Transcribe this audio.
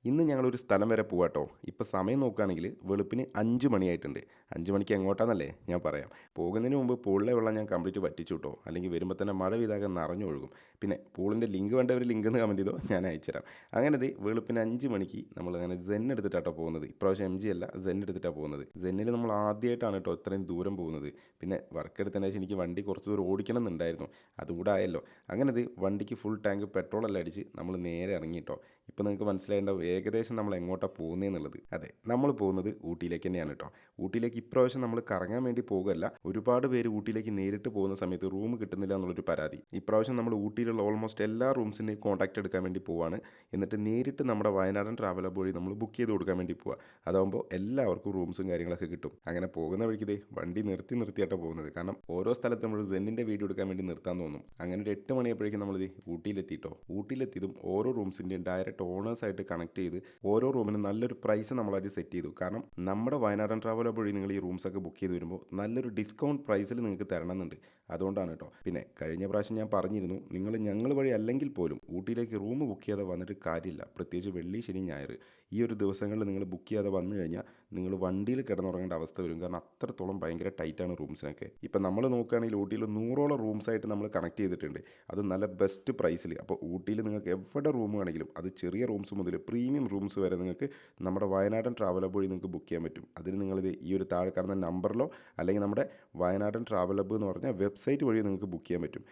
ഇന്ന് ഞങ്ങളൊരു സ്ഥലം വരെ പോവാട്ടോ. ഇപ്പോൾ സമയം നോക്കുകയാണെങ്കിൽ വെളുപ്പിന് 5 മണിയായിട്ടുണ്ട്. 5 മണിക്ക് എങ്ങോട്ടാന്നല്ലേ ഞാൻ പറയാം. പോകുന്നതിന് മുമ്പ് പൂളിലെ വെള്ളം ഞാൻ കംപ്ലീറ്റ് വറ്റിച്ചു ട്ടോ. അല്ലെങ്കിൽ വരുമ്പോൾ തന്നെ മഴ പെയ്താകെ നിറഞ്ഞൊഴുകും. പിന്നെ പൂളിൻ്റെ ലിങ്ക് വേണ്ടവർ ലിങ്ക് എന്ന് കമൻറ്റ് ചെയ്തോ, ഞാൻ അയച്ചുതരാം. അങ്ങനെ ദേ വെളുപ്പിന് 5 മണിക്ക് നമ്മളങ്ങനെ സെൻ എടുത്തിട്ടാട്ടോ പോകുന്നത്. ഇപ്രാവശ്യം MG അല്ല, സെൻ എടുത്തിട്ടാണ് പോകുന്നത്. സെന്നിൽ നമ്മൾ ആദ്യമായിട്ടാണ് കേട്ടോ ഇത്രയും ദൂരം പോകുന്നത്. പിന്നെ വർക്ക് എടുത്തതിന് ശേഷം എനിക്ക് വണ്ടി കുറച്ച് ദൂരം ഓടിക്കണം എന്നുണ്ടായിരുന്നു. അതും കൂടെ ആയല്ലോ. അങ്ങനെ ദേ വണ്ടിക്ക് ഫുൾ ടാങ്ക് പെട്രോളെല്ലാം അടിച്ച് നമ്മൾ നേരെ ഇറങ്ങി ട്ടോ. ഇപ്പോൾ നിങ്ങൾക്ക് മനസ്സിലായിട്ടുണ്ടാവും ഏകദേശം നമ്മൾ എങ്ങോട്ടാണ് പോകുന്നതെന്നുള്ളത്. അതെ, നമ്മൾ പോകുന്നത് ഊട്ടിയിലേക്ക് തന്നെയാണ് കേട്ടോ. ഊട്ടിയിലേക്ക് ഇപ്രാവശ്യം നമ്മൾ കറങ്ങാൻ വേണ്ടി പോകുകയല്ല. ഒരുപാട് പേര് ഊട്ടിയിലേക്ക് നേരിട്ട് പോകുന്ന സമയത്ത് റൂം കിട്ടുന്നില്ല എന്നുള്ളൊരു പരാതി. ഇപ്രാവശ്യം നമ്മൾ ഊട്ടിയിലുള്ള ഓൾമോസ്റ്റ് എല്ലാ റൂംസിൻ്റെയും കോൺടാക്റ്റ് എടുക്കാൻ വേണ്ടി പോവാണ്. എന്നിട്ട് നേരിട്ട് നമ്മുടെ വയനാടൻ ട്രാവൽ ഹബ് വഴി നമ്മൾ ബുക്ക് ചെയ്ത് കൊടുക്കാൻ വേണ്ടി പോവുക. അതാകുമ്പോൾ എല്ലാവർക്കും റൂംസും കാര്യങ്ങളൊക്കെ കിട്ടും. അങ്ങനെ പോകുന്ന വഴിക്ക് ദേ വണ്ടി നിർത്തിയിട്ടാണ് പോകുന്നത്. കാരണം ഓരോ സ്ഥലത്തും നമ്മൾ സെന്നിൻ്റെ വീഡിയോ എടുക്കാൻ വേണ്ടി നിർത്താൻ തോന്നും. അങ്ങനെ ഒരു 8 മണിയായപ്പോഴേക്കും നമ്മൾ ഊട്ടിയിലെത്തിയിട്ടോ. ഊട്ടിയിലെത്തിയതും ഓരോ റൂംസിൻ്റെയും ഡയറക്റ്റ് ഓണേഴ്സായിട്ട് കണക്ട് ചെയ്ത് ഓരോ റൂമിനും നല്ലൊരു പ്രൈസ് നമ്മളത് സെറ്റ് ചെയ്തു. കാരണം നമ്മുടെ വയനാടൻ ട്രാവൽ ഹബ് വഴി നിങ്ങൾ ഈ റൂംസൊക്കെ ബുക്ക് ചെയ്ത് വരുമ്പോൾ നല്ലൊരു ഡിസ്കൗണ്ട് പ്രൈസിൽ നിങ്ങൾക്ക് തരണമെന്നുണ്ട്. അതുകൊണ്ടാണ് കേട്ടോ. പിന്നെ കഴിഞ്ഞ പ്രാവശ്യം ഞാൻ പറഞ്ഞിരുന്നു, ഞങ്ങൾ വഴി അല്ലെങ്കിൽ പോലും ഊട്ടിയിലേക്ക് റൂം ബുക്ക് ചെയ്യാതെ വന്നിട്ട് കാര്യമില്ല. പ്രത്യേകിച്ച് വെള്ളി, ശനി, ഞായർ ഈ ഒരു ദിവസങ്ങളിൽ നിങ്ങൾ ബുക്ക് ചെയ്യാതെ വന്നു കഴിഞ്ഞാൽ നിങ്ങൾ വണ്ടിയിൽ കിടന്നുറങ്ങേണ്ട അവസ്ഥ വരും. കാരണം അത്രത്തോളം ഭയങ്കര ടൈറ്റാണ് റൂംസിനൊക്കെ. ഇപ്പം നമ്മൾ നോക്കുകയാണെങ്കിൽ ഊട്ടിയിൽ 100ഓളം റൂംസായിട്ട് നമ്മൾ കണക്ട് ചെയ്തിട്ടുണ്ട്. അത് നല്ല ബെസ്റ്റ് പ്രൈസിൽ. അപ്പോൾ ഊട്ടിയിൽ നിങ്ങൾക്ക് എവിടെ റൂം വേണമെങ്കിലും, അത് ചെറിയ റൂംസ് മുതൽ പ്രീമിയം റൂംസ് വരെ നിങ്ങൾക്ക് നമ്മുടെ വയനാടൻ ട്രാവൽ ഹബ് വഴി നിങ്ങൾക്ക് ബുക്ക് ചെയ്യാൻ പറ്റും. അതിന് നിങ്ങളിത് ഈ ഒരു താഴെ കാണുന്ന നമ്പറിലോ അല്ലെങ്കിൽ നമ്മുടെ വയനാടൻ ട്രാവൽ ഹബ് എന്ന് പറഞ്ഞ വെബ്സൈറ്റ് വഴി നിങ്ങൾക്ക് ബുക്ക് ചെയ്യാൻ പറ്റും.